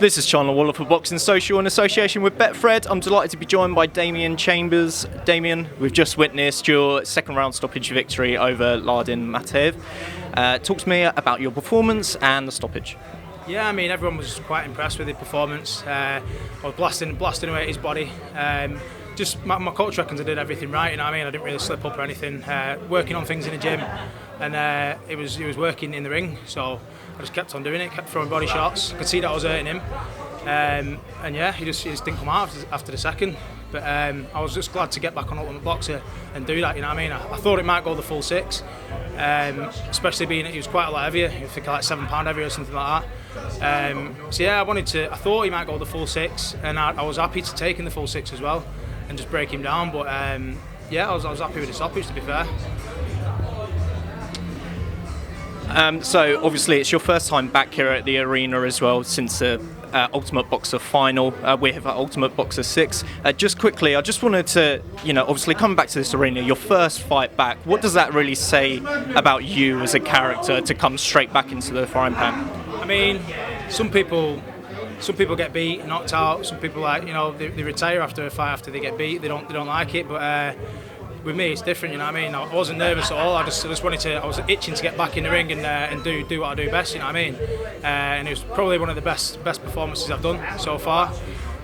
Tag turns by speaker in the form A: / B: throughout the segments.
A: This is Chandler Waller for Boxing Social in association with Betfred. I'm delighted to be joined by Damian Chambers. Damian, we've just witnessed your second round stoppage victory over Lardin Matev. Talk to me about your performance and the stoppage.
B: Yeah, I mean, everyone was quite impressed with his performance. I was blasting away at his body. Just my coach reckons I did everything right. You know what I mean? I didn't really slip up or anything. Working on things in the gym, and it was working in the ring. So I just kept on doing it, kept throwing body shots. I could see that I was hurting him, and yeah, he just didn't come out after the second. But I was just glad to get back on Ultimate Boxer and do that. You know what I mean? I thought it might go the full six, especially being he was quite a lot heavier. I think like 7 pound heavier or something like that. So yeah, I thought he might go the full six, and I was happy to take in the full six as well and just break him down. But yeah, I was happy with the stoppage, to be fair.
A: So obviously it's your first time back here at the arena as well since the Ultimate Boxer final. We have Ultimate Boxer 6. Just quickly, I just wanted to, obviously coming back to this arena, your first fight back, what does that really say about you as a character to come straight back into the frying pan?
B: I mean, some people get beat, knocked out. Some people they retire after a fight after they get beat. They don't like it, but with me it's different. You know what I mean? I wasn't nervous at all. I just wanted to. I was itching to get back in the ring and do what I do best. You know what I mean? And it was probably one of the best performances I've done so far.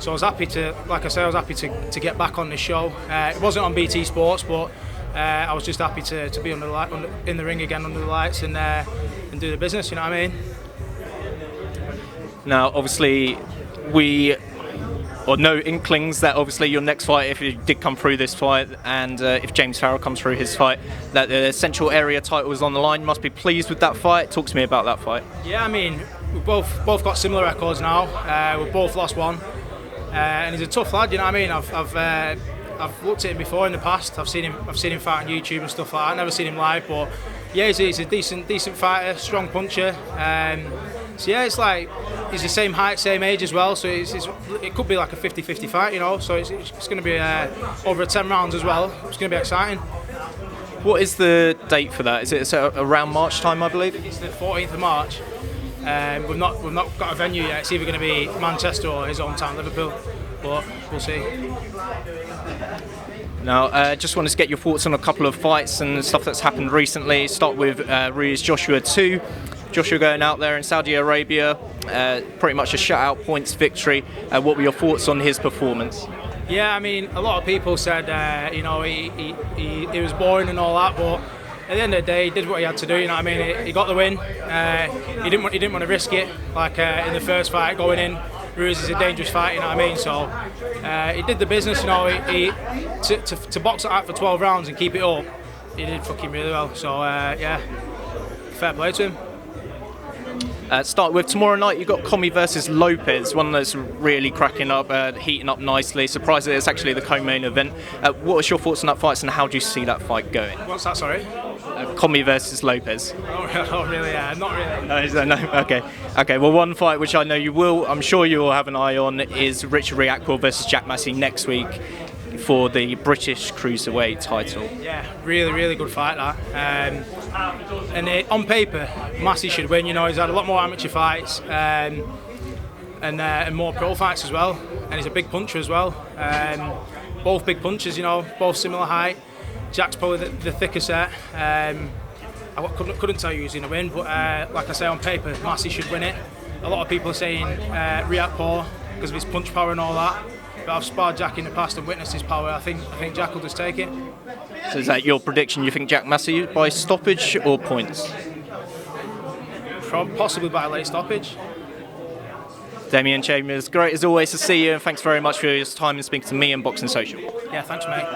B: So I was happy to, like I say, I was happy to get back on this show. It wasn't on BT Sports, but I was just happy to be in the ring again under the lights and do the business. You know what I mean?
A: Now, obviously, no inklings that obviously your next fight, if you did come through this fight, and if James Farrell comes through his fight, that the Central Area title is on the line. You must be pleased with that fight. Talk to me about that fight.
B: Yeah, I mean, we've both got similar records now. We've both lost one, and he's a tough lad. You know what I mean? I've looked at him before in the past. I've seen him fight on YouTube and stuff like that. I've never seen him live, but yeah, he's a decent fighter, strong puncher. So yeah, it's like he's the same height, same age as well. So it could be like a 50-50 fight, So it's going to be over 10 rounds as well. It's going to be exciting.
A: What is the date for that? Is it around March time, I believe?
B: It's the 14th of March. We've not got a venue yet. It's either going to be Manchester or his hometown, Liverpool. But we'll see.
A: Now, just wanted to get your thoughts on a couple of fights and stuff that's happened recently. Start with Ruiz-Joshua 2. Joshua going out there in Saudi Arabia, pretty much a shutout points victory. What were your thoughts on his performance?
B: Yeah, I mean, a lot of people said, he was boring and all that, but at the end of the day, he did what he had to do. You know what I mean? He got the win. He didn't want to risk it like in the first fight going in. Ruiz is a dangerous fight, you know what I mean? So he did the business. To box it out for 12 rounds and keep it up, he did fucking really well. So yeah, fair play to him.
A: Start with tomorrow night. You've got Commey versus Lopez, one that's really cracking up, heating up nicely. Surprised that it's actually the co-main event. What was your thoughts on that fight, and how do you see that fight going?
B: What's that? Sorry.
A: Commey versus Lopez.
B: Oh really? Yeah, not really.
A: No. Okay. Well, one fight which I know you will, I'm sure you will have an eye on, is Richard Riakporhe versus Jack Massey next week for the British Cruiserweight title.
B: Yeah, really good fight that. And on paper, Massey should win. He's had a lot more amateur fights and more pro fights as well. And he's a big puncher as well. Both big punchers, both similar height. Jack's probably the thicker set. I couldn't tell you who's going to win, but like I say, on paper, Massey should win it. A lot of people are saying Riakporhe because of his punch power and all that. But I've sparred Jack in the past and witnessed his power. I think Jack will just take it.
A: So is that your prediction? You think Jack Massey by stoppage or points?
B: Possibly by a late stoppage.
A: Damian Chambers, great as always to see you, and thanks very much for your time and speaking to me and Boxing Social.
B: Yeah, thanks, mate.